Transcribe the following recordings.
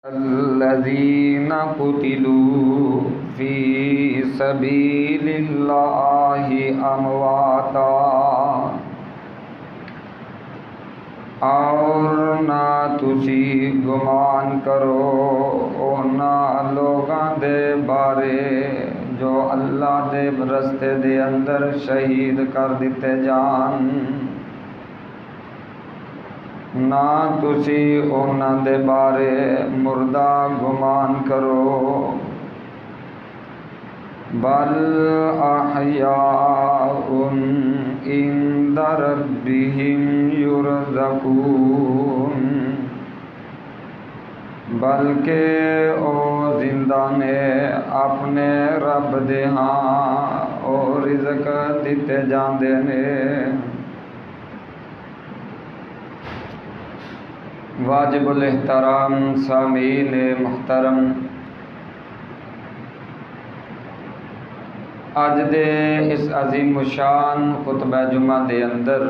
الذين قتلوا في سبيل الله امواتا اور نہ تسی گمان کرو انہاں لوگاں دے بارے جو اللہ دے رستے دے اندر شہید کر دیتے جان، نہ تسی انہاں دے بارے مردہ گمان کرو، بل احیاء عند ربہم یرزقون، بلکہ او زندہ نے اپنے رب دے ہاں او رزق دیتے جاندے نے۔ واجب الاحترام سامعین محترم، اج دے اس عظیم الشان خطبہ جمعہ دے اندر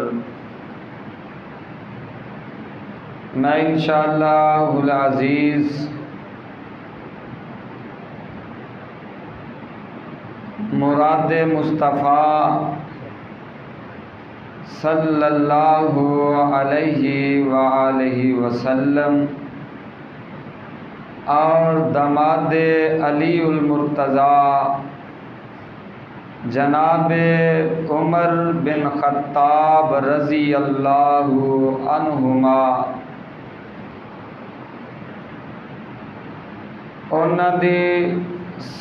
میں انشاءاللہ العزیز مراد مصطفیٰ صلی اللہ علیہ وآلہ وسلم اور داماد علی المرتضیٰ جناب عمر بن خطاب رضی اللہ عنہما انہاں دی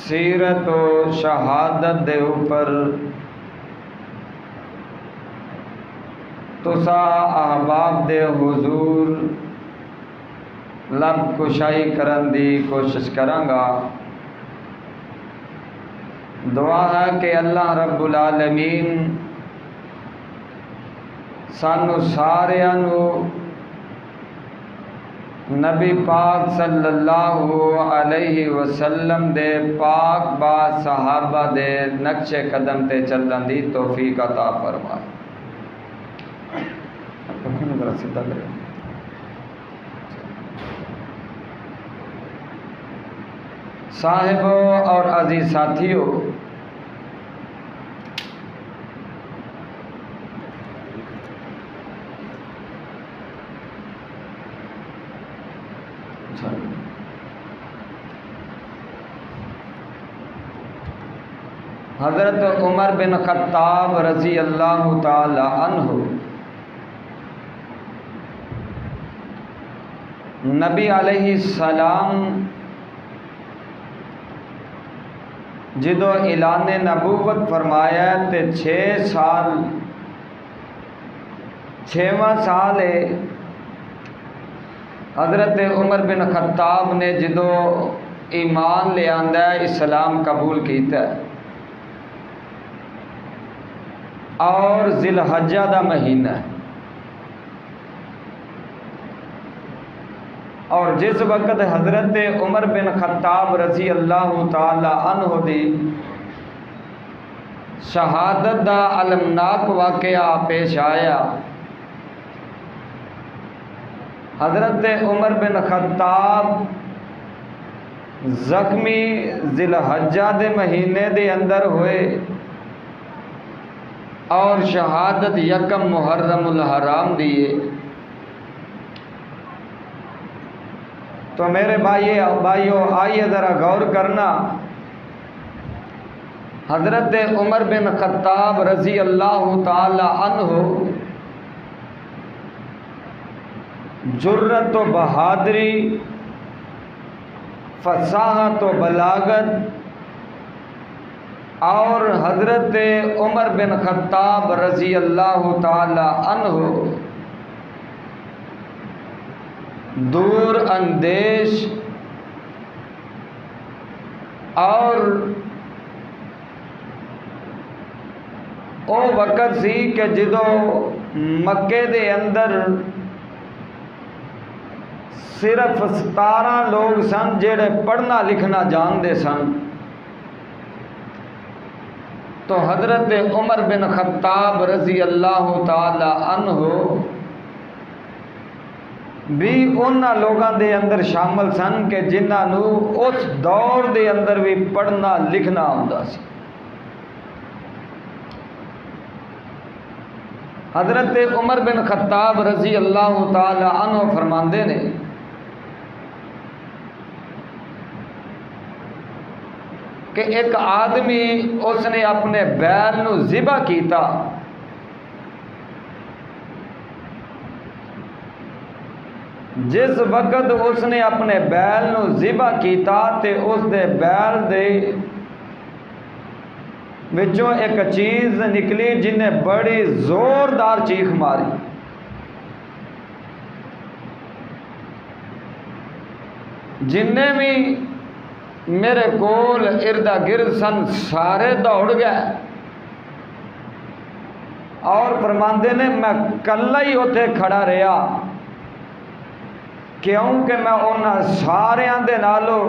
سیرت و شہادت دے اوپر تسا احباب دے حضور لب کشائی کرن دی کوشش کراں گا۔ دعا ہے کہ اللہ رب العالمین سانو ساریاں نو نبی پاک صلی اللہ علیہ وسلم دے پاک با صحابہ دے نقش قدم تے چلن دی توفیق عطا فرمائے۔ صاحبوں اور عزیز ساتھیوں، حضرت عمر بن خطاب رضی اللہ تعالی عنہ نبی علیہ السلام جدو اعلان نبوت فرمایا تے 6واں سال ہے حضرت عمر بن خطاب نے جدو ایمان لے آندا ہے، اسلام قبول کیتا ہے، اور ذی الحجہ دا مہینہ ہے، اور جس وقت حضرت عمر بن خطاب رضی اللہ تعالی عنہ دی شہادت دا المناک واقعہ پیش آیا، حضرت عمر بن خطاب زخمی ذی الحجہ دے مہینے دے اندر ہوئے اور شہادت یکم محرم الحرام دیے۔ تو میرے بھائیوں آئیے ذرا غور کرنا، حضرت عمر بن خطاب رضی اللہ تعالی عنہ جرت و بہادری، فصاحت و بلاغت، اور حضرت عمر بن خطاب رضی اللہ تعالی عنہ دور اندیش اور او وقت سی کہ جدو مکے دے اندر صرف 17 لوگ سن جڑے پڑھنا لکھنا جانتے سن، تو حضرت عمر بن خطاب رضی اللہ تعالی عنہ بھی انہاں لوگاں دے اندر شامل سن کہ جنہاں نو اس دور دے اندر بھی پڑھنا لکھنا ہوندا سی۔ حضرت عمر بن خطاب رضی اللہ تعالی عنہ فرماندے نے کہ ایک آدمی اس نے اپنے بیل نو ذبح کیتا، جس وقت اس نے اپنے بیل نو ذبح کیتا تے اس دے بیل دے وچوں ایک چیز نکلی جنہیں بڑی زوردار چیخ ماری۔ جنہیں بھی میرے کول اردا گرد سن سارے دوڑ گئے، اور فرماندے نے میں کلا ہی اتنے کھڑا رہا، کیونکہ میں انہاں ساریاں دے نالوں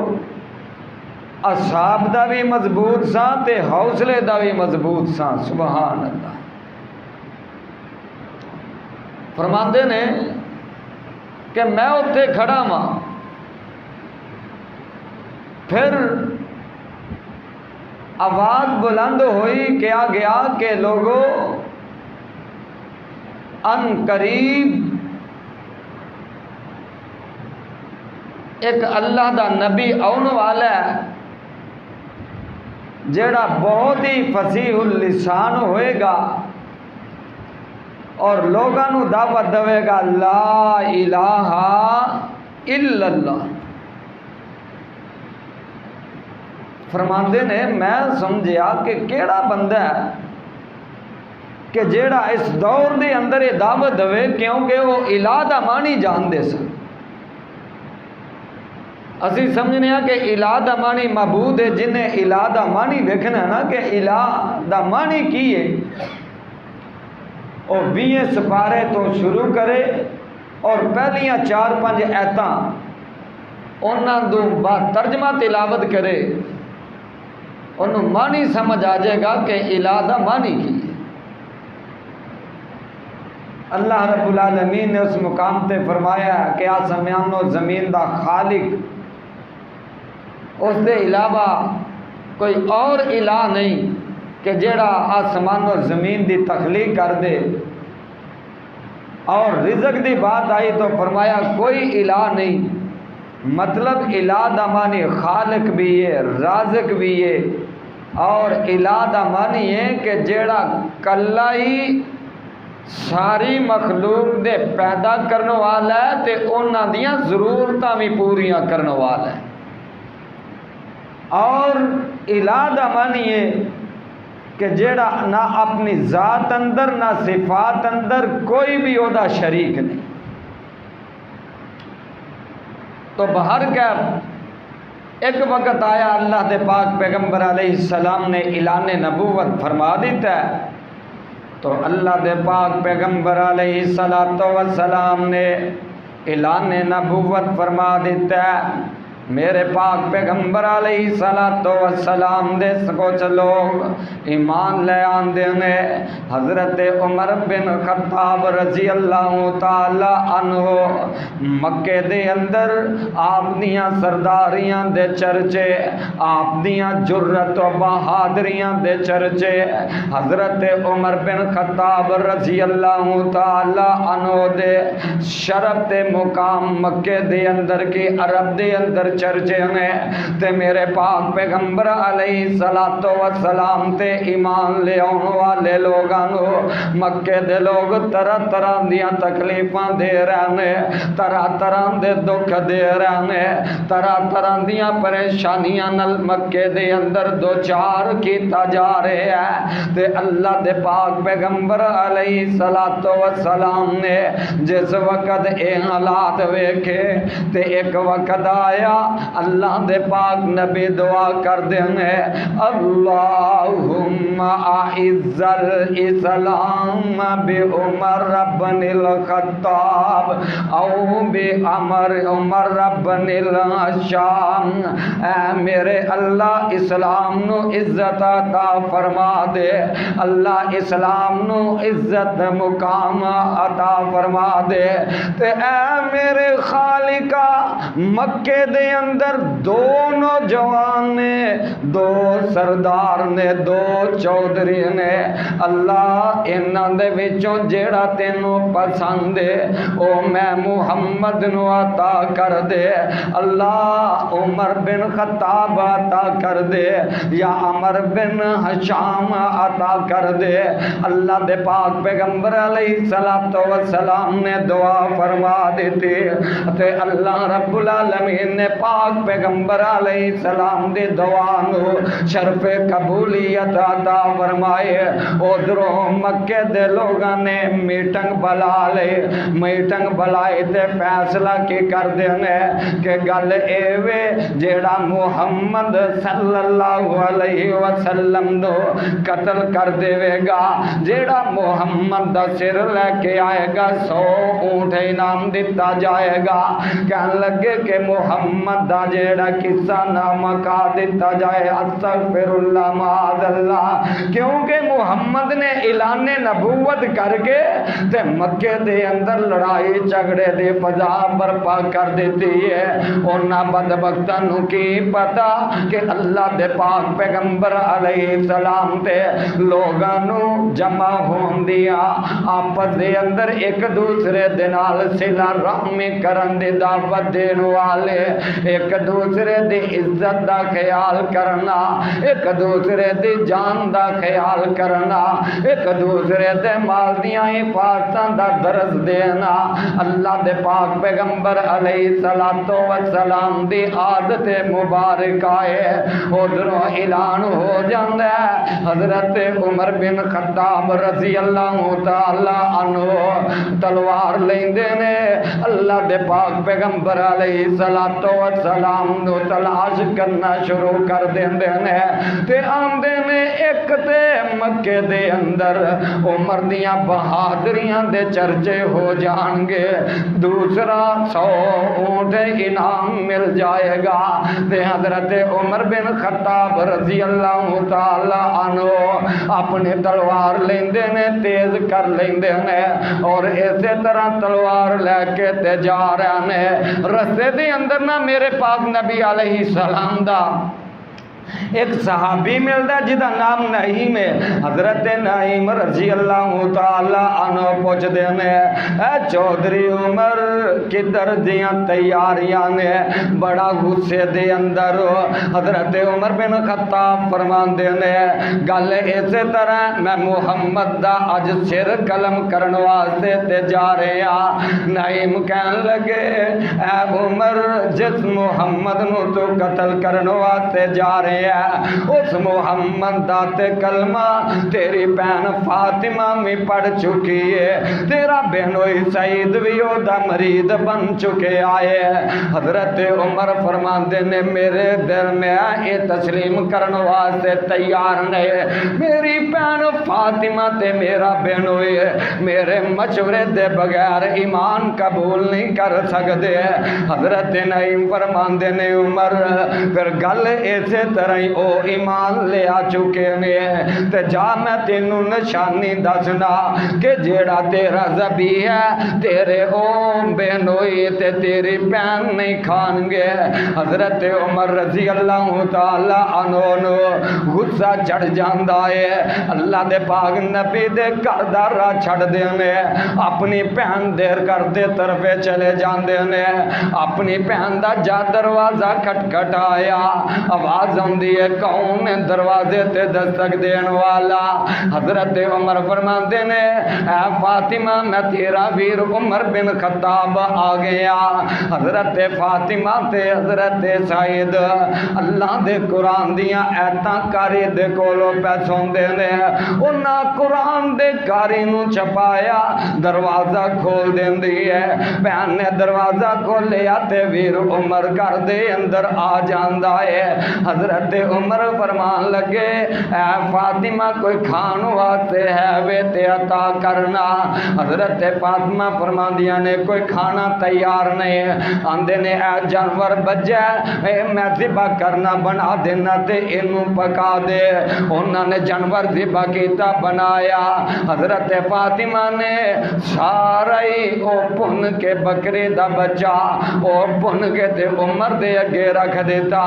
اصحاب دا بھی مضبوط سا تے حوصلے دا بھی مضبوط سا۔ سبحان اللہ۔ فرماندے نے کہ میں اتنے کھڑا ہاں، پھر آواز بلند ہوئی، کیا گیا کہ لوگوں ان قریب ایک اللہ دا نبی آن والا ہے جیڑا بہت ہی فصیح اللسان ہوئے گا اور لوگاں نو دعوت دے گا لا الہ الا اللہ۔ فرماندے نے میں سمجھیا کہ کیڑا بندہ ہے کہ جیڑا اس دور دے اندر یہ دعوت دے، کیونکہ وہ الہ دا معنی جان دے سن۔ اسی سمجھنے ہیں کہ الہ دا معنی معبود ہے، جنہیں الہ دا معنی دیکھنا ہے نا کہ الہ دا معنی کی ہے، اور 20 سپارے تو شروع کرے اور پہلیاں 4-5 ایتاں انہاں دو با ترجمہ تلاوت کرے، انہوں معنی سمجھ آ جائے گا کہ الہ دا معنی کی ہے۔ اللہ رب العالمین نے اس مقام تے فرمایا کہ آسمان و زمین دا خالق، اس دے علاوہ کوئی اور الہ نہیں کہ جیڑا آسمان و زمین دی تخلیق کر دے۔ اور رزق دی بات آئی تو فرمایا کوئی الہ نہیں، مطلب الہ دا معنی خالق بھی ہے، رازق بھی ہے، اور الہ دا معنی ہے کہ جیڑا کلا ہی ساری مخلوق دے پیدا کرنے والا ہے تے انہاں دیاں ضرورتاں بھی پوریاں کرنے والا ہے۔ اور الہ دا معنی ہے کہ جیڑا نہ اپنی ذات اندر نہ صفات اندر کوئی بھی عہدہ شریک نہیں۔ تو بہر کیف ایک وقت آیا اللہ دے پاک پیغمبر علیہ السلام نے اعلان نبوت فرما دیتا ہے، تو اللہ دے پاک پیغمبر علیہ السلام نے اعلان نبوت فرما دیتا ہے۔ میرے پاک پیغمبر علیہ السلام دے سکو چلو ایمان لے آندے نے حضرت عمر بن خطاب رضی اللہ تعالی عنہ مکے دے اندر آپ دیاں سرداریاں دے چرچے، آپ دیاں جرت و بہادریاں دے چرچے، حضرت عمر بن خطاب رضی اللہ تعالی عنہ دے شرف تے مقام مکے دے اندر کی عرب دے اندر چرچے میں تے میرے پاک پیغمبر علیہ السلام تے ایمان لے آن والے لوگاں نو مکے دے لوگ طرح طرح دیاں تکلیفاں دے رہنے، طرح طرح دے دکھ دے رہنے، طرح طرح دیاں پریشانیاں نل مکے دے اندر دو چار کیتا جا رہے ہیں۔ تے اللہ دے پاک پیغمبر علیہ السلام نے جس وقت اے حالات ویکھے تے ایک وقت آیا اللہ دے پاک نبی دعا کر دینے اللہم اعز الاسلام بعمر بن الخطاب او بعمر عمر بن الشام، اے میرے اللہ اسلام نو عزت عطا فرما دے، اللہ اسلام نو عزت مقام عطا فرما دے، تے اے میرے خالقہ مکے دے اندر دو نوجوان نے، دو سردار نے، دو چودھری نے، اللہ انہاں دے وچوں جیڑا تینوں پسند ہے او میں محمد نو عطا کر دے، اللہ عمر بن خطاب عطا کر دے یا عمر بن ہشام عطا کر دے۔ اللہ دے پاک پیغمبر علیہ السلام نے دعا فرما دیتی تے اللہ رب العالمین نے پاک پیغمبر علیہ السلام دی دعا نو شرف قبولیت عطا فرمائے۔ ادھروں مکے دے لوگاں نے میٹنگ بلا لے، میٹنگ بلائے تے فیصلہ کی کر دینے کہ گل ایوے جیڑا محمد صلی اللہ علیہ وسلم دو قتل کر دے گا، جیڑا محمد دا سر لے کے آئے گا 100 اونٹ انعام دیتا جائے گا۔ کہنے لگے کہ محمد دا جیڑا قصہ نامہ کا دیتا جائے، استغفر اللہ معاذ اللہ، کیونکہ محمد نے اعلان نبوت کر کے تے مکے دے اندر لڑائی جھگڑے دی فضا برپا کر دیتی ہے۔ انہاں بدبختاں نو کی پتا کہ اللہ دے پاک پیغمبر علیہ السلام تے لوگاں نو جمع ہون دیا، آپس دے اندر ایک دوسرے دے نال صلہ رحمی کرن دی دعوت دین والے، ایک دوسرے دی عزت دا خیال کرنا، ایک دوسرے دی جان دا خیال کرنا، ایک دوسرے دے مال دیاں حفاظتاں دا درس دینا، اللہ دے پاک پیغمبر علیہ السلام دی عادت مبارکہ ہے۔ ادھروں اعلان ہو جاندہ ہے، حضرت عمر بن خطاب رضی اللہ تعالی عنہ تلوار لیندے نے، اللہ دے پاک پیغمبر علیہ السلام نو تلاش کرنا شروع کر دیندے نے، تے آندے نے ایک تے مکے دے اندر عمر دیاں بہادریاں دے چرچے ہو جان گے، دوسرا 100 اونٹ انعام مل جائے گا، تے حضرت عمر بن خطاب رضی اللہ تعالی عنہ اپنی تلوار لیندے نے، تیز کر لیندے نے، اور اسی طرح تلوار لے کے تے جا رہے نے، رستے دے اندر نہ میرے پاک نبی علیہ السلام دا ایک صحابی ملدا جدا نام نعیم ہے، حضرت نعیم رضی اللہ تعالی عنہ پوچھ دینے اے چودھری عمر کدھر دیاں تیاریاں نے، بڑا غصے دے اندر حضرت عمر بن خطاب فرمان دینے گل اسی طرح میں محمد دا اج سر قلم کرن واسطے تے جا رہے ہاں۔ نعیم کہن لگے اے عمر جس محمد نو تو قتل کرن واسطے جا رہے اس محمد دا تے کلمہ تیری بہن فاطمہ میں پڑھ چکی ہے، تیرا بہنوئی سعید بھی او دا مرید بن چکے آئے۔ حضرت عمر فرماندے نے میرے دل میں یہ تسلیم کرن واسطے تیار نہیں، میری بہن فاطمہ تے میرا بہنوئی میرے مشورے دے بغیر ایمان قبول نہیں کر سکتے۔ حضرت نعیم فرماندے نے عمر پھر گل ایسے طرح او ایمان لے آ چکے نے، تے جا میں تینوں نشانی دسنا کہ جیڑا تیرا ذبی ہے تیرے او بہنوئی تے تیری بہن نہیں کھان گے۔ حضرت عمر رضی اللہ تعالی عنہ نو غصہ چڑھ جاندا ہے، اللہ دے پاک نبی دے گھر دا راہ چھڑ دینے، اپنی بہن دیر کرتے طرفے چلے جاندے نے، اپنی بہن دا جا دروازہ کھٹکھٹایا، آواز جاندی ہے کون ہے دروازے تے دستک دین والا؟ حضرت عمر فرماندے نے اے فاطمہ میں تیرا ویر عمر بن خطاب آ گیا۔ حضرت فاطمہ تے حضرت سعید اللہ دے قرآن دیاں ایتاں کاری دے کولو پہ سوندے نے، انہاں قرآن دے کاری نو چھپایا، دروازہ کھول دیندی ہے، بہن نے دروازہ کھولیا تے ویر عمر گھر دے اندر آ جاندا ہے۔ حضرت عمر فرمان لگے اے فاطمہ کوئی کھان واسطے ہے وے تے عطا کرنا۔ حضرت فاطمہ فرماندیاں نے کوئی کھانا تیار نہیں، آندے نے اے جانور بجا اے میں ذبح کرنا بنا دینا تے اینوں پکا دے۔ انہاں نے جانور ذبح کیتا بنایا، حضرت فاطمہ نے سارا ہی او بن کے بکری دا بچہ او بن کے تے عمر دے اگے رکھ دیتا۔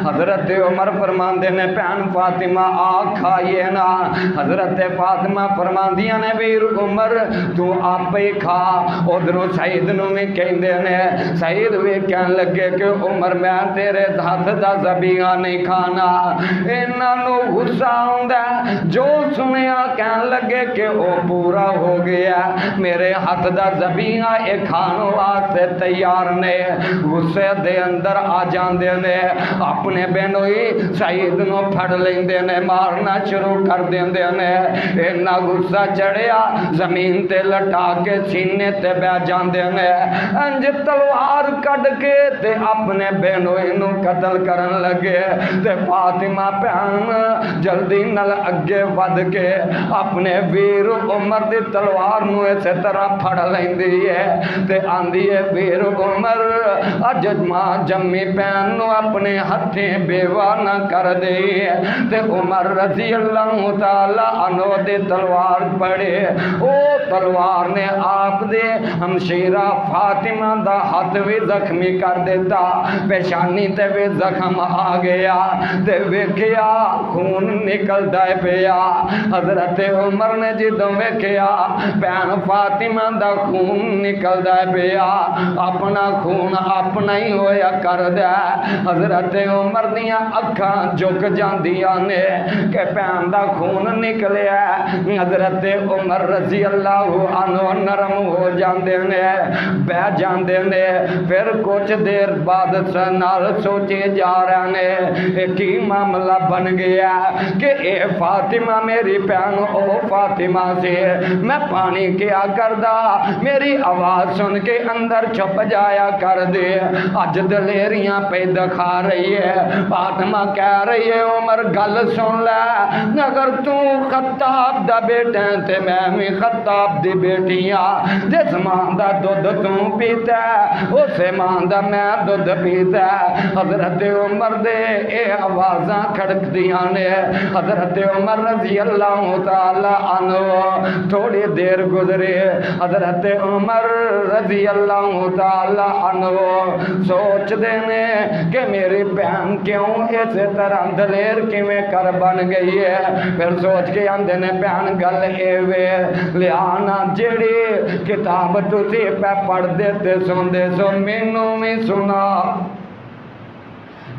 حضرت عمر فرماندے نے بہن فاطمہ آ کھائیے نا۔ حضرت فاطمہ فرماندیاں نے ویر عمر تو آپ ہی کھا۔ ادھروں سعید نو بھی کہندے نے، سعید بھی کہن لگے کہ عمر میں تیرے ہاتھ دا ذبیحہ نہیں کھانا۔ انہاں نو غصہ آندا جو سنیا کہن لگے کہ او پورا ہو گیا، میرے ہاتھ دا ذبیحہ اے کھان واسطے تیار نے۔ غصے دے اندر آ جاندے نے، اپنے بینوئی سعید نو پھڑ لیندے نے، مارنا شروع کر دیندے نے۔ اینا غصہ چڑھیا زمین تے لٹا کے سینے تے بہ جاندے نے، انج تلوار کڈ کے تے اپنے بینوئی نو قتل کرن لگے۔ تے فاطمہ بہن جلدی نال اگے ود کے اپنے ویر عمر دی تلوار نو اسی طرح پھڑ لیندی ہے تے آندی ہے ویر عمر اج ماں جمی بہن نو اپنے ہتھیں بیوہ نہ کر دے۔ تے عمر رضی اللہ تعالی عنہ دے تلوار پڑے، او تلوار نے آپ دے ہمشیرہ فاطمہ دا ہاتھ بھی زخمی کر دیتا، پیشانی تے بھی زخم آ گیا تے ویکھیا خون نکل دائے پیا۔ حضرت عمر نے جدوں ویکھیا بہن فاطمہ دا خون نکل دائے پیا، اپنا خون اپنا ہی ہویا کر دے۔ حضرت عمر دیاں اکھاں جھک جاندیاں نے کہ بہن دا خون نکلیا۔ حضرت عمر رضی اللہ عنہ نرم ہو جاندے نے، بہ جاندے نے، پھر کچھ دیر بعد سنال سوچے جا رہے نے ایک ہی معاملہ بن گیا کہ اے فاطمہ میری بہن او فاطمہ سے میں پانی کیا کردہ، میری آواز سن کے اندر چھپ جایا کر دے۔ اج دلیریاں پہ دکھا رہی ہے، فاطمہ کہہ رہی ہے عمر گل سن لے، اگر تو خطاب دا بیٹا تے میں بھی خطاب دی بیٹیاں، جس ماں دا دودھ تو پیتا اسے ماں دا میں دودھ پیتا۔ حضرت عمر دے اے آوازاں کھڑک دیاں نے۔ حضرت عمر رضی اللہ تعالی عنہ تھوڑی دیر گزرے، حضرت عمر رضی اللہ تعالی عنہ سوچ دینے کہ میری بہن کیوں اس طرح دلیر کیویں کر بن گئی ہے۔ پھر سوچ کے آندے نے بہن گل ایوے لیانا جیڑی کتاب تسی پہ پڑھ دیتے سندے سو مینوں میں سنا۔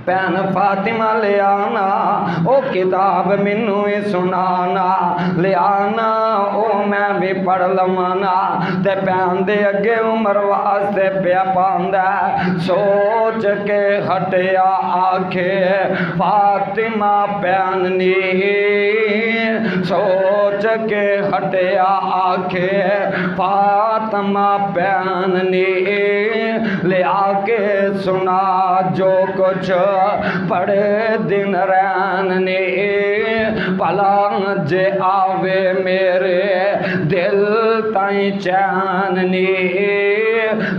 بہن فاطمہ لے آنا او کتاب مینوں ہی سنانا، لے آنا او میں بھی پڑھ لوانا۔ تے بہن دے اگے عمر واسطے پیا پاندا سوچ کے ہٹیا آکھے فاطمہ بہن نی، سوچ کے ہٹیا آکھے فاطمہ بہن نی، لے آ کے سنا جو کچھ پڑے دن رین نے، پلا جے آوے میرے دل تائیں چین نے،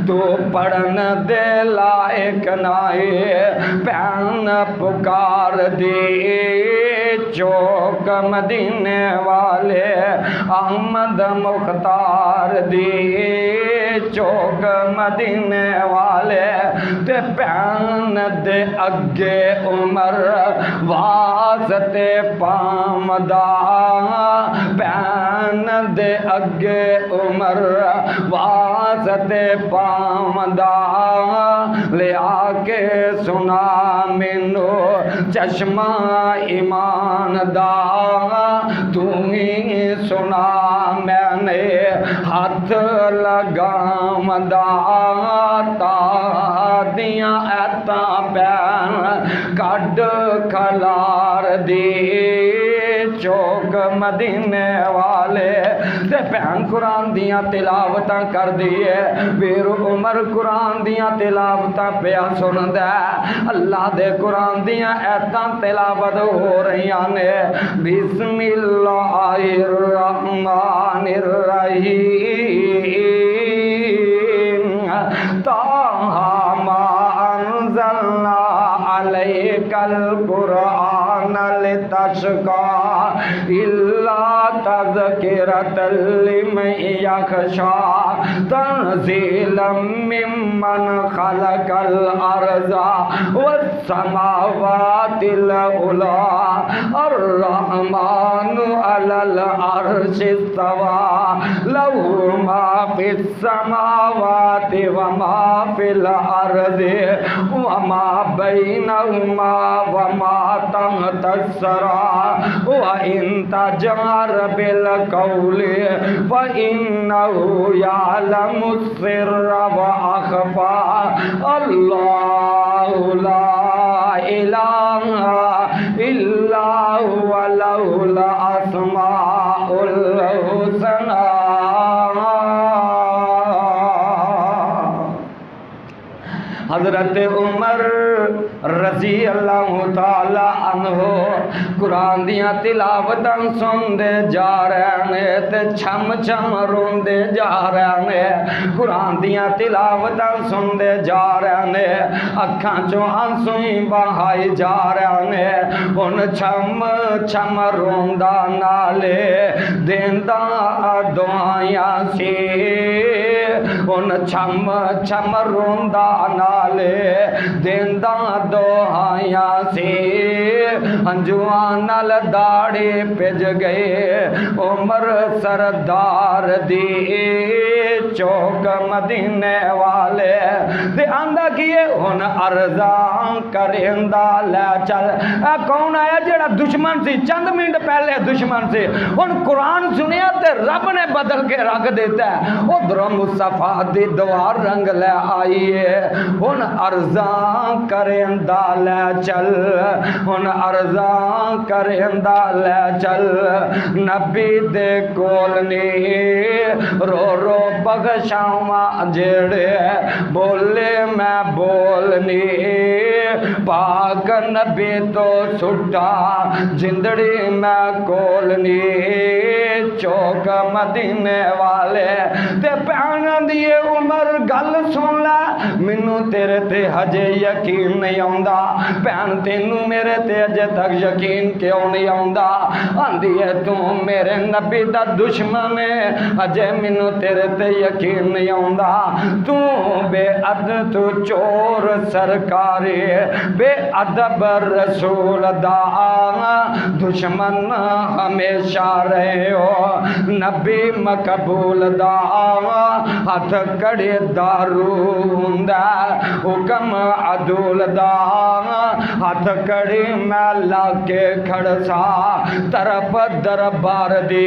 تو پڑھن دے لائق نائے بہن پکار دی، چوک مدینے والے احمد مختار دی، چوک مدینے والے تے بہن دے اگے عمر واسطے پامدا، بہن دے اگے عمر واسطے پامدا، لے آ کے سنا مینو چشمہ ایمان دا تو ہی سنا میں نے ہاتھ لگام دا تا دیاں ایتا پین کڈ کھلار دی چوک مدینے والے تے بہن قرآن دیاں تلاوتاں کر دیے ویر عمر قرآن دیاں تلاوتاں پیا سن دے اللہ دے قرآن دیاں ایتاں تلاوت ہو رہیاں نے بسم اللہ الرحمن الرحیم طٰہٰ ما انزلنا علیک القرآن لتشقى الا تذکرۃ لمن یخشی تنزیلا ممن خلق الارض والسماوات العلی الرحمن علی العرش استوى له ما فی السماوات وما فی الارض وما بینہما وما تحت الثری وَإِن تَجْهَرْ بِالْقَوْلِ فَإِنَّهُ يَعْلَمُ السِّرَّ وَأَخْفَى اللَّهُ لَا إِلَٰهَ إِلَّا هُوَ لَهُ الْأَسْمَاءُ الْحُسْنَى حضرت عمر رضی اللہ تعالی عنہ قرآن دیاں تلاوتاں سندے جا رہے ہیں تے چھم چھم روندے جا رہے ہیں قرآن دیاں تلاوتاں سندے جا رہے ہیں اکھاں چوں آنسویں بہائی جا رہے ہیں ان چھم چھم روندا نالے دیندا دعائیاں سی ان چھم چھم روندا نالے دیندا دعائیاں سی انجوان نال داڑھی پج گئے عمر سردار دی چوک مدینے والے تے آندا کیے ہن ارزاں کریندا لے چل اے کون آیا جڑا دشمن سی چند منٹ پہلے دشمن سی ہن قرآن سنیا تے رب نے بدل کے رکھ دیتا ہے ادھر مصطفیٰ دی دعا رنگ لے آئیے ہن ارزاں کریندا لے چل ہن ارزاں کریندا لے چل نبی دے کول نی رو رو بخشاواں جڑے بولے میں بولنی پاک نبی تو سٹا جندڑی میں کولنی چوک مدینے والے تے پہن دیے عمر گل سن لے مینوں تیرے تے ہجے یقین نہیں آندا پہن تینوں میرے تے اجے تک یقین کیوں نہیں آندا آندی ہے تو میرے نبی دا دشمن ہے اجے مینوں تیرے تے یقین نہیں آندا تو بے ادب تو چور سرکاری بے ادب رسول دا دشمن ہمیشہ رہے ہو نبی مقبول دا ہاتھ کڑی دارو ہوندا حکم عدول دا ہاتھ کڑی میں لا کے کھڑسا طرف دربار دی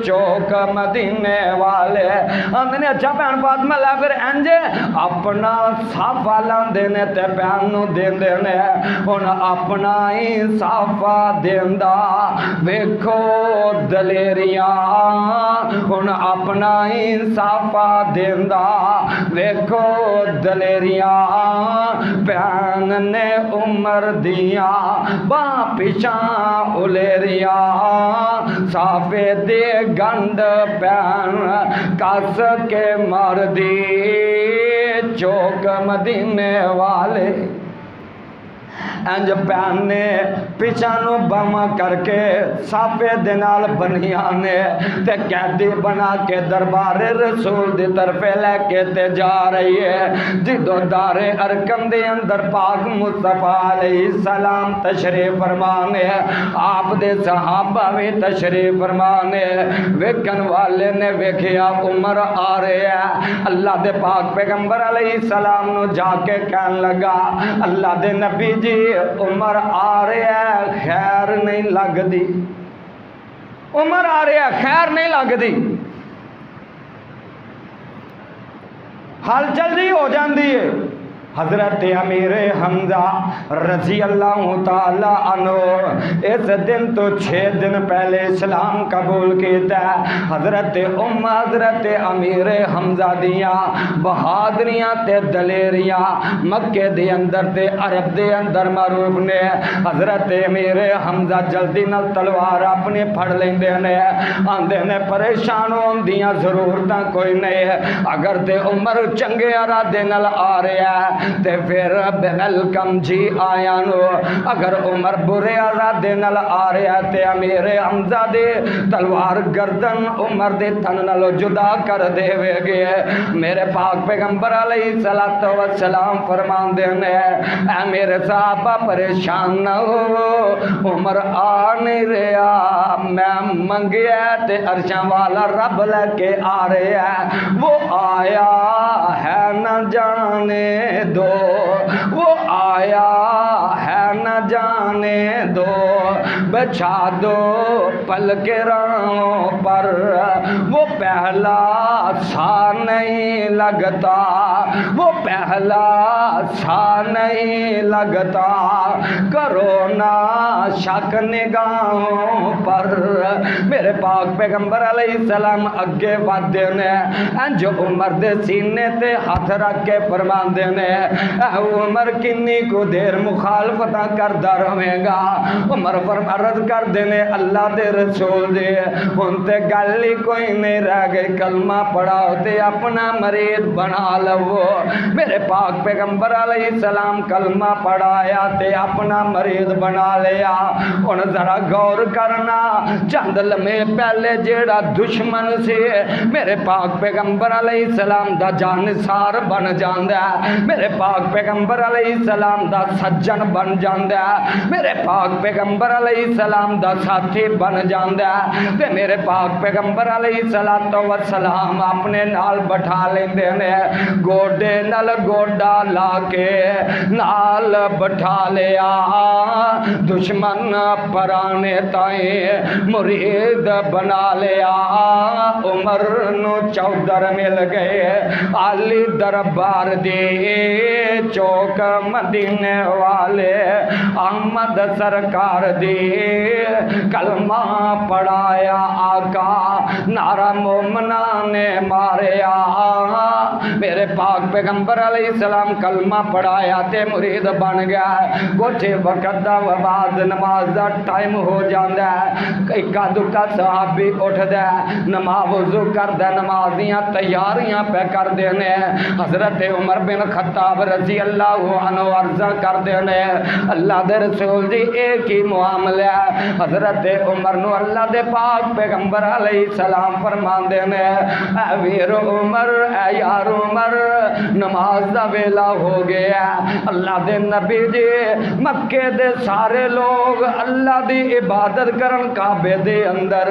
چوک مدینے والے اندنے اچھا پہن فاطمہ لے پھر انجے اپنا صافہ لاندے نے تے پہن نو دین دینے ہن اپنا ہی صافہ دیندا ویکھو دلیریاں ہن اپنا ہی صافہ دیندا ویکھو دلیریاں پہن نے عمر دیاں باں پیچھاں الیریاں صافے دے گنڈ پہن کس کے مر دی چوک مدینے والے انج پہنے پیچھانو بم کر کے صافے دنال بنیانے تے قیدی بنا کے دربار رسول دی طرف لے کے تے جا رہی ہے جدو دار ارکم دے اندر پاک مصطفیٰ علیہ السلام تشریف فرمانے آپ دے صحابہ بھی تشریف فرمانے ویکن والے نے ویکھیا عمر آ رہے ہیں اللہ دے پاک پیغمبر علیہ السلام نو جا کے کہن لگا اللہ دے نبی جی عمر آ رہا ہے خیر نہیں لگدی، عمر آ رہا ہے خیر نہیں لگدی، ہل جلدی ہو جاندی ہے۔ حضرت امیر حمزہ رضی اللہ تعالی عنہ اس دن تو 6 دن پہلے اسلام قبول کیتا ہے۔ حضرت امیر حمزہ دیاں بہادریاں تے دلیریاں مکے دے اندر تے عرب دے اندر معروف نے۔ حضرت امیر حمزہ جلدی نال تلوار اپنی پھڑ لیندے نے، آندے نے پریشان ہوندیاں ضرورتاں کوئی نہیں، اگر تے عمر چنگے ارادے نال آ رہا ہے تے پھر ویلکم جی آیا نو، اگر عمر برے ارادے نال آ رہا ہے تے امیر حمزہ دے تلوار گردن عمر دے تن نالو جدا کر دے وے گے۔ میرے پاک پیغمبر علیہ الصلوۃ والسلام فرماندے نے اے میرے صحابہ پریشان نہ ہو، عمر آ نہیں رہا، میں منگیا تے عرشاں والا رب لے کے آ رہا ہے، وہ آیا ہے نہ جانے دو، وہ آیا ہے نہ جانے دو، بچھا دو پل کے راہوں پر، وہ پہلا سا نہیں لگتا، وہ پہلا سا نہیں لگتا، کرو نہ شک نگاہوں پر۔ میرے پاک پیغمبر علیہ السلام اگے ودے نے، جو عمر دے سینے تے ہاتھ رکھ کے فرماندے نے اے عمر کنی کو دیر مخالفتاں کردا رہے گا۔ عمر عرض کر دینے اللہ دے رسول دے ہن تے گل ہی کوئی نہیں رہ گئی، کلمہ پڑھاؤ تے اپنا مرید بنا لو۔ میرے پاک پیغمبر علیہ السلام کلمہ پڑھایا تے اپنا مرید بنا لیا۔ ہن ذرا غور کرنا، چند لمحے پہلے جیڑا دشمن سی میرے پاک پیغمبر علیہ السلام دا جانثار بن جاندا ہے، میرے پاک پیغمبر علیہ السلام دا سجن بن جاندا ہے، میرے پاک پیغمبر علیہ السلام دا ساتھی بن جاندا ہے، تے میرے پاک پیغمبر علیہ السلام اپنے نال بٹھا لیندے نے، گوڈے نال گوڈا لا کے نال بٹھا لیا، دشمن پرانے تائیں مرید بنا لیا۔ عمر نو چودر مل گئے علی دربار دے چوک مدینے والے، احمد سرکار دے کلمہ پڑھایا آقا، نعرہ مومنہ نے ماریا۔ میرے پاک پیغمبر علیہ السلام کلمہ پڑھایا تے مرید بن گیا۔ کچھ وقت دا بعد نماز دا ٹائم ہو جاندا ہے، اکا دکا صحابی اٹھ دے نماز وضو کر دے، نمازیاں تیاریاں پہ کر دینے۔ حضرت عمر بن خطاب رضی اللہ عنہ عرض کر دینے اللہ دے رسول دی ایک ہی معاملہ ہے۔ حضرت عمر نو اللہ دے پاک پیغمبر علیہ السلام فرمان دینے اے ویر عمر، اے یار عمر، نماز دا ویلا ہو گیا۔ اللہ دے نبی جی مکے دے سارے لوگ اللہ دی عبادت کرن کعبے دے اندر،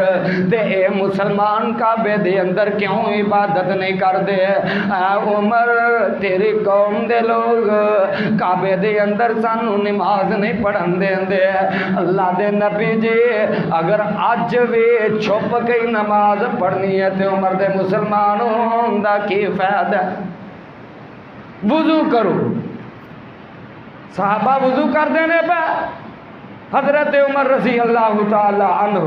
تے اے مسلمان کعبے دے اندر کیوں عبادت نہیں کر دے؟ اے عمر تیری قوم دے لوگ کعبے دے اندر سانو نماز نہیں پڑھن دے دے۔ اللہ دے نبی جی اگر اج بھی چھپ کے نماز پڑھنی ہے تے عمر دے مسلمانوں دا کی فائدہ؟ وضو کرو، صحابہ وضو کر دینے پہ حضرت عمر رضی اللہ تعالی عنہ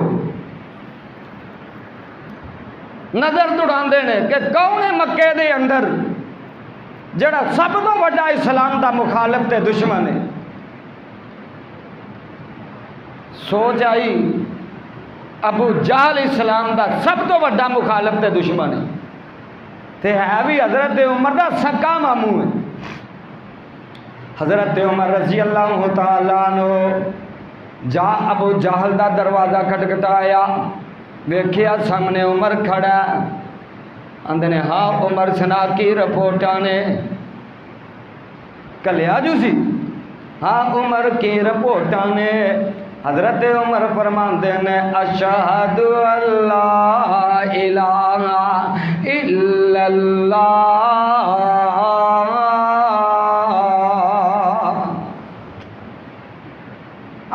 نظر دوڑان دینے کہ کون ہے مکے دے اندر جڑا سب تو بڑا اسلام دا مخالف تے دشمن ہے۔ سوچ آئی ابو جہل اسلام دا سب تو بڑا مخالف تے دشمن ہے، تے ہے بھی حضرت عمر دا سکا ماموں ہے۔ حضرت عمر رضی اللہ تعالیٰ عنہ جا ابو جہل دا دروازہ کھٹکھٹایا، ویکھیا سامنے عمر کھڑا، اندے نے ہاں عمر سنا کی رپورٹاں نے کلیا جو سی، ہاں عمر کی رپورٹاں نے۔ حضرت عمر فرماندے نے اشہد اللہ الہ الا اللہ،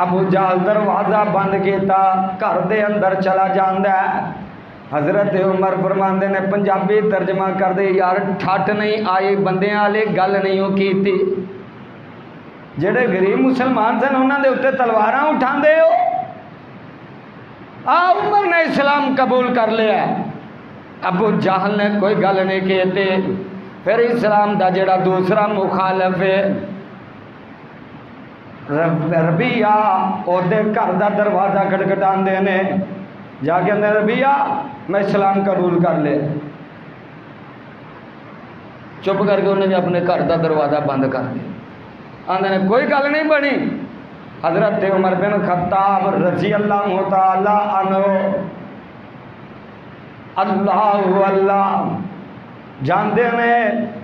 ابو جہل دروازہ بند کیتا، گھر دے اندر چلا جاندا ہے۔ حضرت عمر فرماندے نے پنجابی ترجمہ کر دے، یار ٹھٹ نہیں آئی، بندیاں والی گل نہیں ہو کیتی، جڑے غریب مسلمان سن انہاں دے اوتے تلواراں اٹھاندے ہو۔ عمر نے اسلام قبول کر لیا، ابو جہل نے کوئی گل نہیں کیتی۔ پھر اسلام دا جڑا دوسرا مخالف ہے ربیہ، او دے گھر دا دروازہ کھٹکھٹاندے نے، جا کے اندر ربیہ میں اسلام قبول کر لے، چپ کر کے انہیں اپنے گھر دا دروازہ بند کر دیا، آندے نے کوئی گل نہیں بنی۔ حضرت عمر بن خطاب رضی اللہ تعالی عنہ اللہ اللہ جاندے نے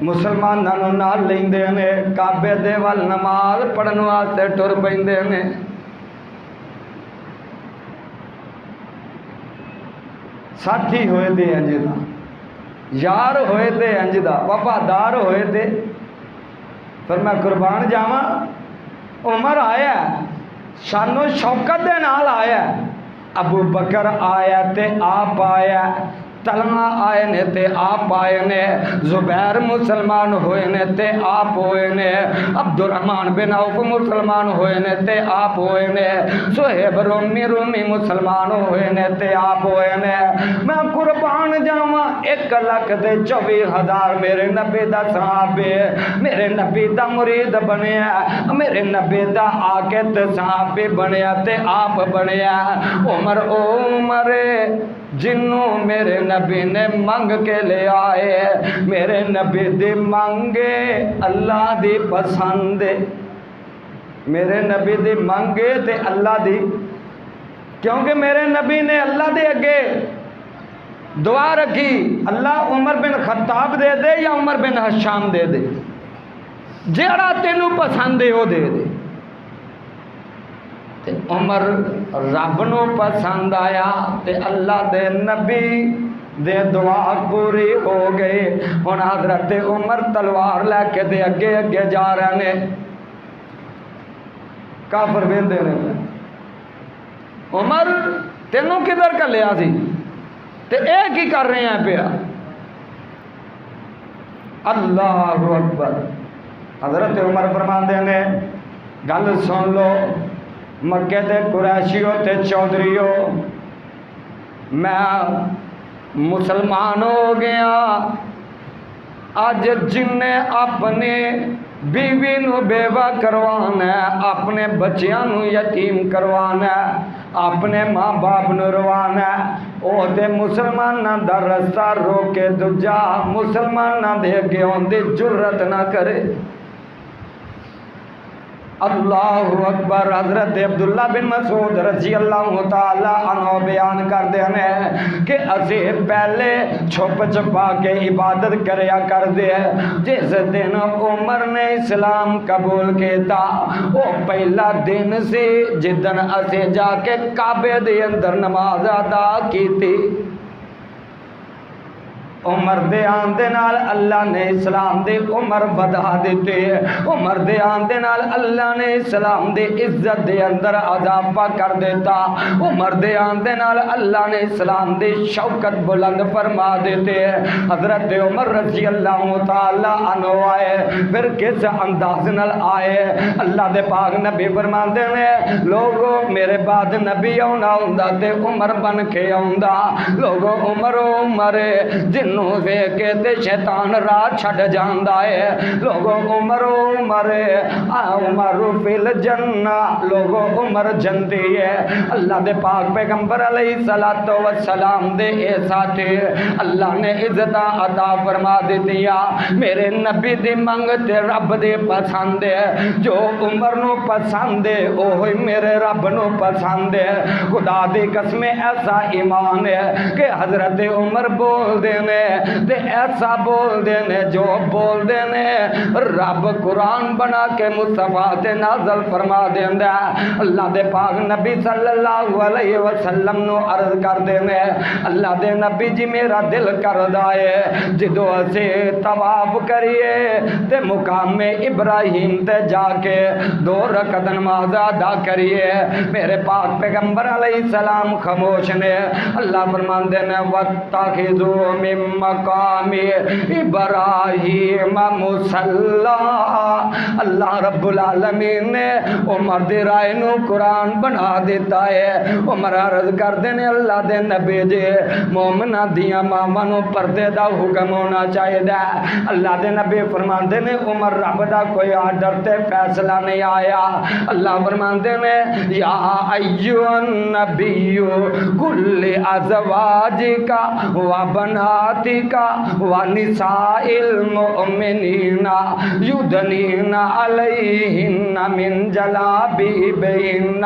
مسلمانوں نال لیندے نے، کعبے دے ول نماز پڑھن واسطے ٹر پیندے نے۔ ساتھی ہوئے دے انج دا، یار ہوئے دے انج دا، وفادار ہوئے دے۔ پھر میں قربان جاواں، عمر آیا شان و شوکت دے نال آیا، ابو بکر آیا تے آپ آیا، طلحہ آئے نے تے آپ آئے نے، زبیر مسلمان ہوئے نے تے آپ ہوئے نے، عبد الرحمن بن عوف مسلمان ہوئے نے تے آپ ہوئے نے، صہیب رومی مسلمان ہوئے نے تے آپ ہوئے نے۔ میں قربان جاواں 1,24,000 میرے نبی دا صحابی، میرے نبی دا مرید بنیا، میرے نبی دا عاقد صحابی بنیا تے آپ بنیا۔ عمر او عمر جنوں میرے نبی نے منگ کے لے آئے، میرے نبی دی منگے اللہ دی پسند، میرے نبی دی منگے تے اللہ دی، کیونکہ میرے نبی نے اللہ دے اگے دعا رکھی، اللہ عمر بن خطاب دے دے یا عمر بن حشام دے دے، جیڑا تینوں پسند ہے وہ دے دے۔ تے عمر رب نو پسند آیا تے اللہ دے نبی دے دعا پوری ہو گئی۔ ہن حضرت عمر تلوار لے کے دے اگے اگے جا رہے نے، کافر ویندے نے، عمر تینوں کدھر کلیا سی تے اے کی کر رہے ہیں پیا؟ اللہ اکبر۔ حضرت عمر فرماندے نے گل سن لو، مکے دے قریشیوں تے چودھریوں، میں مسلمان ہو گیا، اج جن نے اپنے بیوی نو بیوہ کروانا ہے، اپنے بچیاں نو یتیم کروانا ہے، اپنے ماں باپ نو روانا ہے، او تے مسلماناں دا رستہ روکے دوجا مسلماناں دے اگے آن دی جرت نہ کرے۔ اللہ اکبر۔ حضرت عبداللہ بن مسعود رضی اللہ تعالی عنہ بیان کر دے ہیں کہ اسی پہلے چھپ چھپا کے عبادت کریا کر دے، جس دن عمر نے اسلام قبول کیتا وہ پہلا دن سی جدن اسی جا کے کعبے دے اندر نماز ادا کی تھی۔ عمر دے آن دے نال اللہ نے اسلام دے عمر بڑھا دیتے، عمر دے آن دے نال اللہ نے اسلام دے عزت دے اندر اضافہ کر دیتا، عمر دے آن دے نال اللہ نے اسلام دے شوکت بلند فرما دیتے۔ حضرت عمر رضی اللہ تعالی عنہ آئے، پھر کس انداز نال آئے؟ اللہ دے پاک نبی فرماندے نے لوگو میرے بعد نبی آنا ہوندا تے عمر بن کے آندا، لوگو عمر جن ویکھ کے تے شیطان راہ چھڈ جاندا ہے، لوگو عمر فی الجنہ، لوگو عمر جنتی ہے۔ اللہ دے پاک پیغمبر علیہ الصلوۃ والسلام دے اے ساتھی اللہ نے عزت عطا فرما دیا۔ میرے نبی دی منگ تے رب دے پسند ہے، جو عمر نو پسند ہے اوہی میرے رب نو پسند ہے۔ خدا دی قسم ایسا ایمان ہے کہ حضرت عمر بول دے نے تے ایسا بول دینے جو بول دینے رب قرآن بنا کے مصطفیٰ تے نازل فرما دیندہ اللہ دے پاک نبی صلی اللہ علیہ وسلم نو عرض کر دینے اللہ دے نبی جی میرا دل کر دائے جدو اسے طواف کریے تے مقام ابراہیم تے جا کے 2 رکعت نماز ادا کریے میرے پاک پیغمبر علیہ السلام خاموش نے اللہ فرماندے نے وَاتَّخِذُوا مِن مَّقَامِ ابراہیم مصلی اللہ رب العالمین نے عمر دی رائے نو قرآن بنا دیتا ہے عمر عرض کر دینے اللہ دے نبی جی مومنہ دیاں ماما نو پردے دا حکم ہونا چاہیے دا اللہ دے نبی فرماندے نے عمر رب دا کوئی آرڈر تے فیصلہ نہیں آیا اللہ فرماندے نے یا ایو النبی کل ازواجکا و بناتکا و نساء المؤمنین یدنین علیہن من جلابیبہن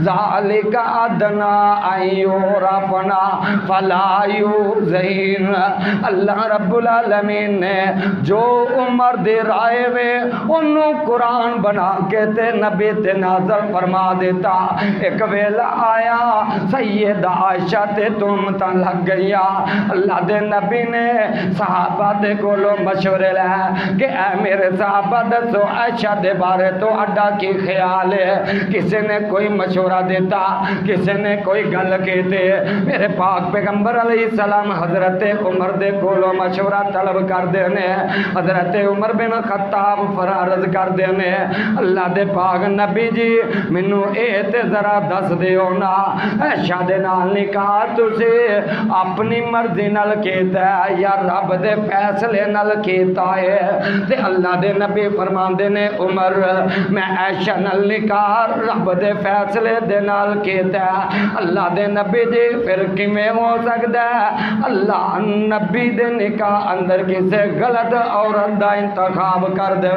ذالک ادنا ایورفنا فلا یوزین اللہ رب العالمین نے جو عمر دے رائے وے انہوں قرآن بنا کے تے نبی تے نازل فرما دیتا ایک ویلا آیا سیدہ عائشہ تے تم تا لگ گیا اللہ دے نبی نے صحابہ دے کولو مشورے لے کہ اے میرے صحابہ دسو عائشہ دے بارے تو اڈا کی خیال ہے کسی نے کوئی مشورہ دیتا کسی نے کوئی گل کہتے میرے پاک پیغمبر علیہ السلام حضرت عمر دے کولو مشورہ طلب کر دینے حضرت عمر بن خطاب فرارض کر دینے اللہ دے پاک نبی جی منو تے ذرا دس دیو نا عائشہ دے نال نکاح تسی اپنی مرضی نال کیتا ہے یا رب دے فیصلے نال کیتا ہے تے اللہ دے نبی فرماندے نے عمر میں عائشہ نال نکاح رب دے فیصلے دے نال کیتا ہے اللہ دے نبی جی پھر کیویں ہو سکدا ہے اللہ نبی دے نکاح اندر کسے غلط عورت دا انتخاب کر دے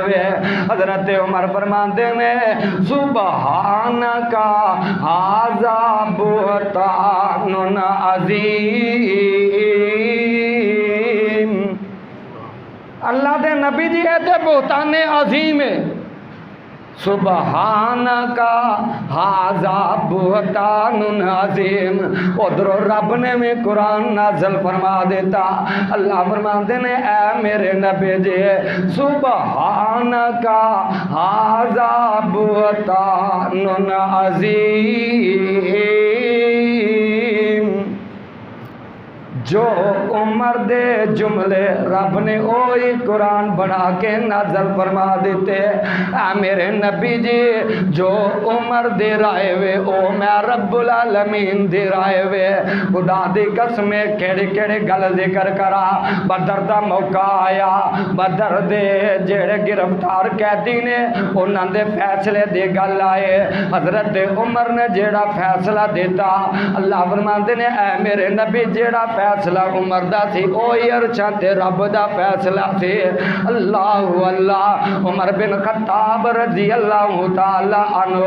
حضرت عمر فرماندے نے سبحانک ھذا بہتان عظیم اللہ دے نبی جی تے بہتان عظیم ہے سبحانک ھذا بہتان عظیم ادھر رب نے میں قرآن نازل فرما دیتا اللہ فرماتے نے اے میرے نبی جی سبحانک ھذا بہتان عظیم جو عمر دے جملے رب نے اوہی قرآن بنا کے نازل فرما دیتے اے میرے نبی جی جو عمر دے رائے وے او میں رب العالمین دے رائے وے خدا دی قسم کیڑے کیڑے گل ذکر کرا بدر دا موقع آیا بدر دے جڑے گرفتار قیدی نے انہاں دے فیصلے دے گل آئے حضرت عمر نے جڑا فیصلہ دیتا اللہ فرماندے نے اے میرے نبی جڑا فیصلہ عمر دا سی اوہی عرشاں تے رب دا فیصلہ سی اللہ اللہ عمر بن خطاب رضی اللہ تعالی عنہ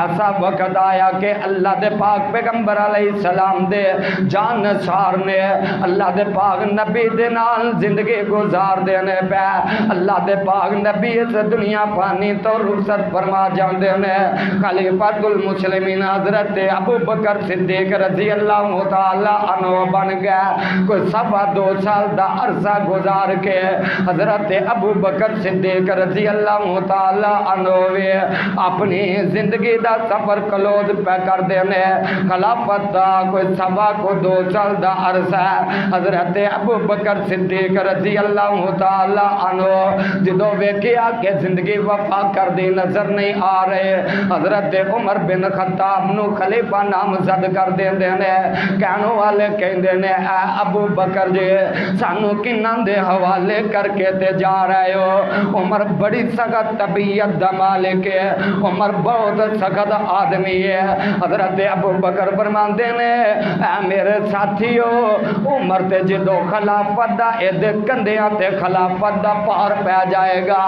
ایسا وقت آیا کہ اللہ دے پاک پیغمبر علیہ السلام دے جانسار نے اللہ دے پاک نبی دے نال زندگی گزار دینے پہ اللہ دے پاک نبی اس دنیا فانی تو رخصت فرما جاندے نے خلیفۃ المسلمین حضرت ابو بکر صدیق رضی اللہ تعالی عنہ بن گیا کوئی 2.25 سال دا عرصہ گزار کے حضرت ابو بکر صدیق رضی اللہ تعالی عنہ اپنی زندگی دا سفر کلوز پہ کر دینے خلافت دا کوئی 2 سال دا عرصہ ہے حضرت ابو بکر صدیق رضی اللہ تعالی عنہ جدو ویکھیا کہ زندگی وفا کر دی نظر نہیں آ رہے حضرت عمر بن خطاب نو خلیفہ نامزد کر دیندے نے کہنوں والے کہندے نے اے ابو بکر جی سانو کناں دے حوالے کر کے تے جا رہے ہو عمر بڑی سخت طبیعت دا مالک ہے عمر بہت سخت آدمی ہے۔ حضرت ابو بکر فرماندے نے اے میرے ساتھیو عمر تے جدو خلافت دا اے کندیاں تے خلافت دا پار پہ جائے گا،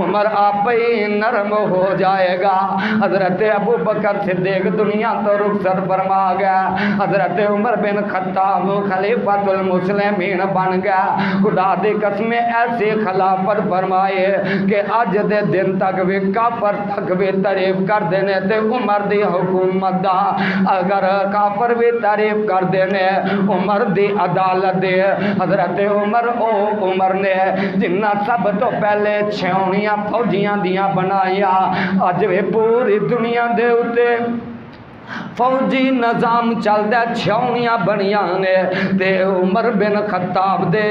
عمر آپ ہی نرم ہو جائے گا۔ حضرت ابو بکر صدیق دنیا تو رخصت فرما گیا، حضرت عمر بن خطاب خلیفۃ المسلمین بن گیا۔ خدا دی قسم ایسی خلافت فرمائے کہ اج دے دن تک بھی کافر تک بھی تعریف کر دینے تے عمر دی حکومت دا، اگر کافر بھی تعریف کر دینے عمر دی عدالت دے۔ حضرت عمر او عمر نے جنہ سب تو پہلے چھاؤنیاں فوجیاں دیاں بنایا، اج بھی پوری دنیا دے اتے فوجی نظام چلدا چھاؤنیاں بنیاں نے تے عمر بن خطاب دے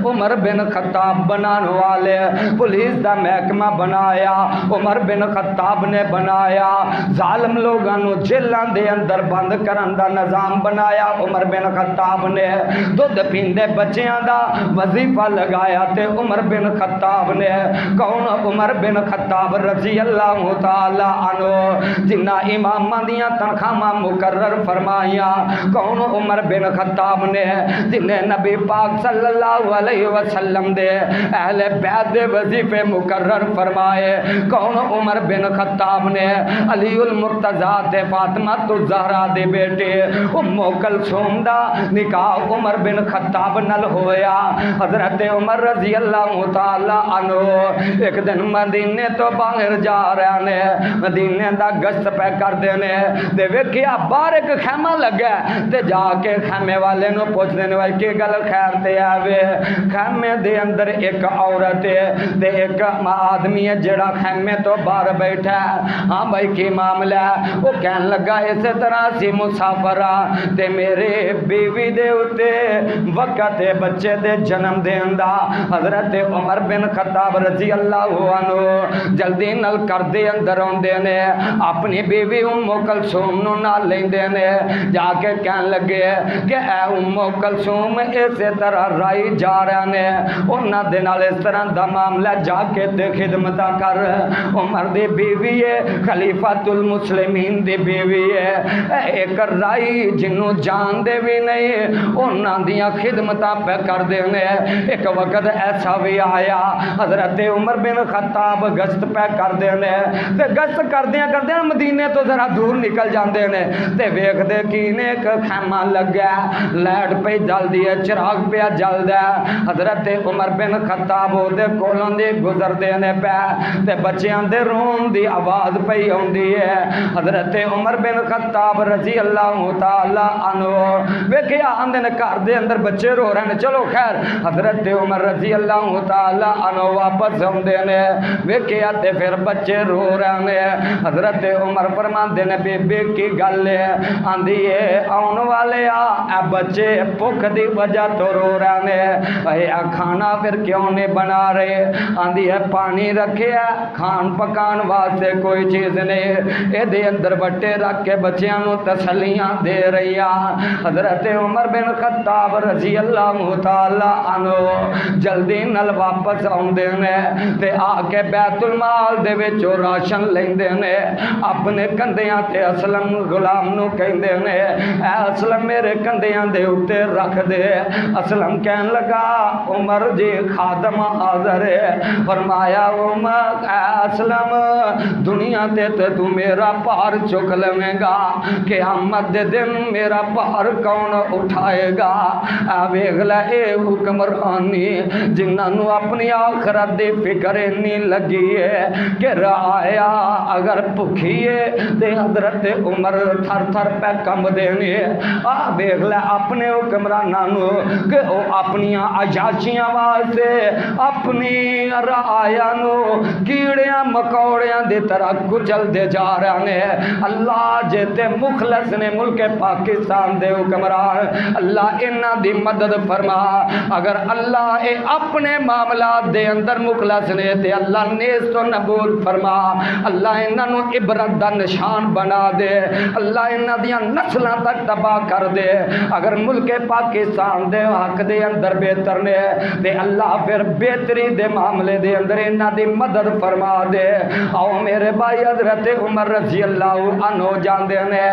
عمر بن خطاب بنان والے پولیس دا محکمہ بنایا، عمر بن خطاب نے بنایا، ظالم لوگاں نو جیلاں دے اندر بند کرن دا نظام بنایا عمر بن خطاب نے، دودھ پیندے بچیاں دا وظیفہ لگایا تے عمر بن خطاب نے۔ کون؟ عمر بن خطاب رضی اللہ تعالی عنہ جنہ اماماں دیاں تنخواہ مقرر فرمایا۔ کون؟ عمر بن خطاب نے جنہیں نبی پاک صلی اللہ علیہ وسلم دے اہل بیت دے وظیفے مقرر فرمائے۔ کون؟ عمر بن خطاب نے علی المرتضیٰ تے فاطمہ الزہرا دے بیٹے ام کلثوم دا نکاح عمر بن خطاب نال ہویا۔ حضرت عمر رضی اللہ تعالی عنہ ایک دن مدینے تو باہر جا رہے نے، مدینے دا گشت پہ کر دینے تے ویکھیا باہر ایک خیمہ لگا تے جا کے خیمے والے نو پوچھ دینے وائی کہ گل خیر تے آوے؟ خیمے دے اندر ایک عورت ہے تے ایک آدمی ہے جڑا خیمے تو باہر بیٹھا ہے۔ ہاں بھائی کی معاملہ ہے؟ وہ کہن لگا اسی طرح سی مسافرہ تے میرے بیوی دے اتے وقت بچے دے جنم دین دا۔ حضرت عمر بن خطاب رضی اللہ عنہ جلدی نل کر دے اندر ہوندے نے، اپنی بیوی ام کلثوم نو نال لیندے نے، جا کے کہن لگے کہ اے ام کلثوم اسی طرح رائی جا رہے نے، انہاں دے نال اس طرح دا معاملہ جا کے تے خدمتہ کر۔ عمر دی بیوی ہے، خلیفۃ المسلمین دی بیوی ہے، ایک رائی جنوں جان دے بھی نہیں انہاں دیاں خدمتاں پہ کر دینے۔ ایک وقت ایسا بھی آیا حضرت عمر بن خطاب گشت پہ کر دینے تے گشت کردیاں مدینے تو ذرا دور نکل جاندے نے تے ویکھ دے کینے ایک خیمہ لگا لائٹ پہ جل دی ہے، چراغ پہ جل دے۔ حضرت عمر بن خطاب دے کولوں دی گزر دینے پہ تے بچیاں دے رون دی آواز پہ ہوندی ہے۔ حضرت عمر بن خطاب رضی اللہ تعالی عنہ ویکھیا اندے نے گھر دے اندر بچے رو رہے ہیں، چلو خیر۔ حضرت عمر رضی اللہ تعالی عنہ واپس ہوندے نے، ویکھیا تے پھر بچے رو رہے ہیں۔ حضرت عمر فرماندے نے بی بی کی گل ہے؟ آندھی ہے آن والے اے بچے بھوک دی وجہ تو رو رہے ہیں، اے کھانا پھر کیوں نہیں بنا رہے؟ آندھی ہے پانی رکھے کھان پکان واسطے کوئی چیز نہیں، اے دے اندر بٹے رکھ کے بچیاں نو تسلیاں دے رہی ہیں۔ حضرت عمر بن خطاب رضی اللہ تعالی عنہ جلدی نل واپس آندے نے تے آ کے بیت المال دے وچوں راشن لیندے نے، اپنے کندیاں تے اسلم غلام نو کہندے نے اے اسلم میرے کندیاں دے اوتے رکھ دے۔ اسلم کہن لگا عمر جی خادم حاضر ہے۔ فرمایا عمر اے اسلم دنیا تے تو میرا پار چک لویں گا، قیامت دے دن میرا پار کون اٹھائے گا؟ اے ویکھ لے اے حکمرانی جنہاں نو اپنی آخرت دی فکر نہیں لگی ہے کہ رعایا اگر بھکھی ہے تے حضرت عمر تھر تھر پہ کم دینے۔ ویکھ لے اپنے حکمراناں نو کہ او اپنی عیاشیاں واسطے اپنی رعایا نو کیڑیاں مکوڑیاں دی طرح کچل دے جا رہے ہیں۔ اللہ جیتے مخلص نے ملک پاکستان دے حکمران، اللہ انہاں دی مدد فرما۔ اگر اللہ اے اپنے معاملات دے اندر مخلص نے تے اللہ نیست و نبول فرما، اللہ انہاں نو عبرت دا نشان بنا دے۔ اللہ انہاں دیاں نسلاں تک تباہ کر دے۔ اگر ملک پاکستان دے حق دے اندر بہتر نے تے اللہ پھر بہتری دے معاملے دے اندر انہاں دی مدد فرما دے۔ آؤ میرے بھائی حضرت عمر رضی اللہ عنہ جاندے نے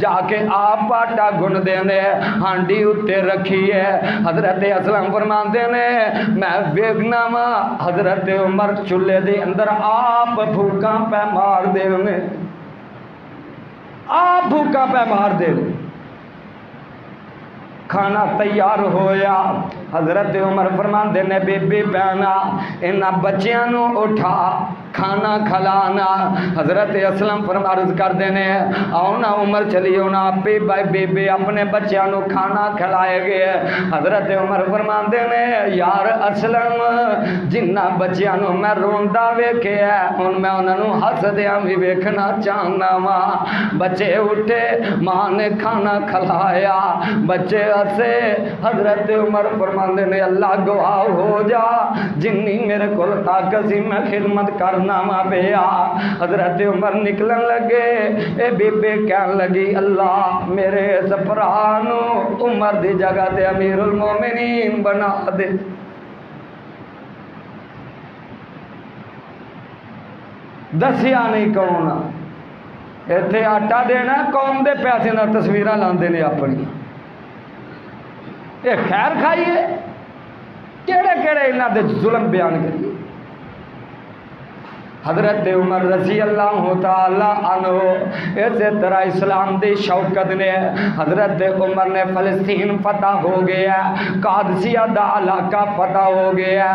جا کے آپ آٹا گن دے نے ہانڈی اتے رکھی ہے۔ حضرت اسلم فرماندے نے میں ویگنا وا حضرت عمر چولہے دے اندر آپ بھوکاں پہ مار دے نے، آپ بھوکاں پہ مار دے۔ کھانا تیار ہویا، حضرت عمر فرماندے نے بی بی بہنا انہاں بچیاں نو اٹھا کھانا کھلانا۔ حضرت اسلم عرض کر دینے آؤ نا عمر چلی ہونا پی بائی بی بی اپنے بچیاں نو کھانا کھلائے گئے۔ حضرت عمر فرماندے نے یار اسلم جنہ بچیاں نو میں روندا ویکھے ہے ہن میں انہاں نو ہسدیاں بھی ویکھنا چاہنا وا۔ بچے اٹھے، ماں نے کھانا کھلایا، بچے ہسے۔ حضرت عمر فرماندے نے اللہ گواہ ہو جا جنی میرے کول طاقت سی میں خدمت کرنا وا بیا۔ حضرت عمر نکلن لگے، اے بی بی کہن لگی اللہ میرے اس بھرا نو عمر دی جگہ تے امیر المومنین بنا دے۔ دسیا نہیں کون ایتھے آٹا دینا قوم دے پیسے نہ تصویراں لاندے نے اپنی۔ یہ خیر کھائیے کیڑے کیڑے انہاں دے ظلم بیان کریے۔ حضرت عمر رضی اللہ تعالی عنہ اسی طرح اسلام دی شوکت نے حضرت عمر نے فلسطین فتح ہو گیا، قادسیہ دا علاقہ فتح ہو گیا،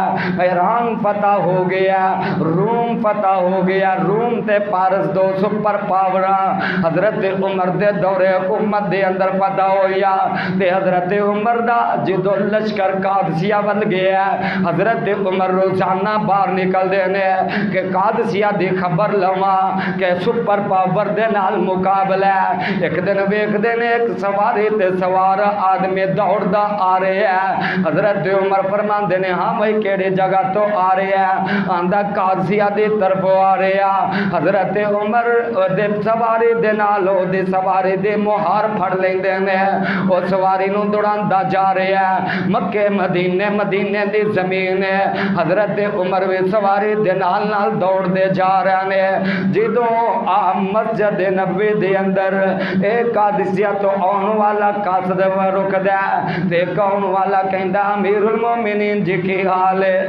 ایران فتح ہو گیا، روم فتح ہو گیا۔ روم تے پارس دو سپر پاورا حضرت عمر دے دور حکومت دے اندر فتح ہویا تے حضرت عمر دا جدو لشکر قادسیہ بن گیا۔ حضرت عمر روزانہ باہر نکل دینے کہ قادسیہ دی خبر لوا کہ سپر پاور دے نال مقابلہ ہے۔ ایک دن ویکھ دے نے ایک سواری تے سوار آدمی دوڑدا آ رہے ہیں۔ حضرت عمر فرماندے نے ہاں بھائی کیڑی جگہ تو آ رہے ہیں؟ آندا قادسیہ دی طرف آ رہے ہیں۔ حضرت عمر دے سواری دے نال او دی سواری دے مہار پھڑ لیندے نے، او سواری نو دوڑاندا جا رہے ہیں۔ مکے مدینے دی زمین ہے۔ حضرت عمر وی سواری دے نال دوڑ دے جا رہے ہیں۔ جدوں آپ مسجد نبوی دے اندر ایک قادسیہ تو آن والا قاصد رکدا تے آن والا کہندا امیر المومنین جی کی حال ہے؟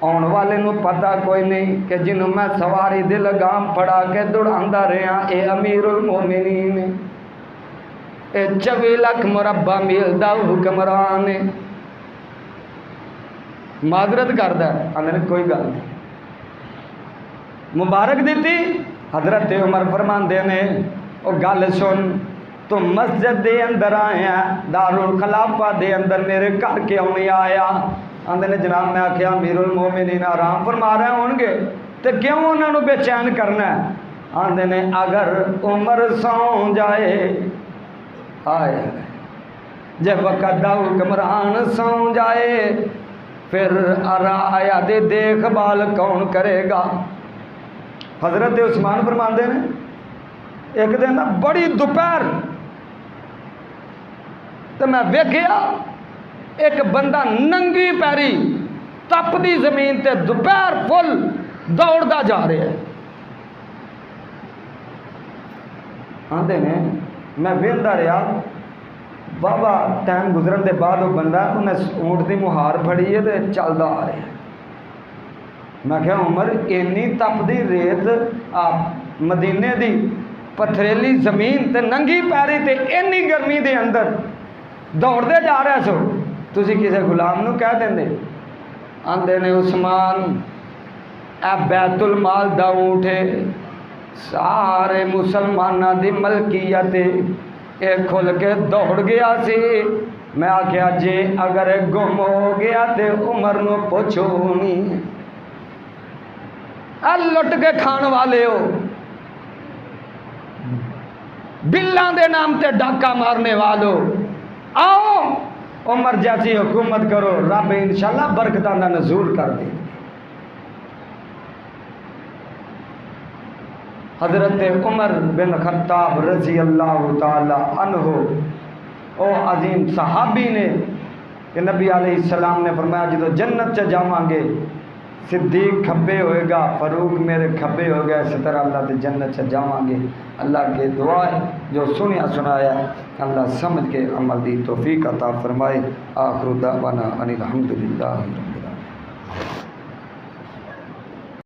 آن والے نو پتہ کوئی نہیں کہ جنوں میں سواری دے لگام پڑا کے دوڑاندا رہا اے امیر المومنین اے 24 لاکھ مربع میل دا حکمران ہے۔ معذرت کردا ہے انہیں کوئی گل نہیں، مبارک دیتی۔ حضرت عمر فرماندے نے او گل سن تو مسجد دے اندر آیا، دارالخلافہ دے اندر میرے گھر کے نہیں آیا۔ آندے نے جناب میں آکھیا امیر المومنین آرام فرما رہے ہون گے تے کیوں انہاں نو بے چین کرنا ہے؟ آندے نے اگر عمر سو جائے آئے جب وقت دا حکمران سو جائے پھر آیا دے دیکھ بھال کون کرے گا؟ حضرت عثمان فرماندے نے ایک دن بڑی دوپہر تو میں ویکھیا ایک بندہ ننگی پیری تپدی زمین تے دوپہر فل دوڑدا جا رہا ہے۔ آندے نے میں ویندا رہا بابا ٹائم گزرن دے بعد وہ بندہ انہیں اونٹ دی مہار پھڑی ہے تے چلدا آ رہا ہے۔ میں کہا عمر اینی تپدی ریت مدینے دی پتھریلی زمین تے ننگی پیری تے اینی گرمی دے اندر دوڑ دے جا رہے سو تسی کسے غلام نو کہہ دیں دے؟ آندے نے عثمان اے بیت المال دا اونٹ ہے، سارے مسلمانہ دی ملکیت اے کھل کے دوڑ گیا سی۔ میں آکھیا جے اگر گم ہو گیا تے عمر نو پوچھو نہیں، لٹ کے کھان والے ہو، بلاں دے نام تے ڈاکہ مارنے والو، آؤ عمر جیسی حکومت کرو، رب انشاءاللہ برکتاں دا نزول کر دے۔ حضرت عمر بن خطاب رضی اللہ تعالی عنہ او عظیم صحابی نے کہ نبی علیہ السلام نے فرمایا جدو جنت چ جاواں گے صدیق کھبے ہوئے گا، فاروق میرے کھبے ہو گیا، اسی طرح اللہ دے جنت چ جاواں گے۔ اللہ کے دعا ہے جو سنیا سنایا اللہ سمجھ کے عمل دی توفیق عطا فرمائے۔ آخر دعوانا ان الحمدللہ۔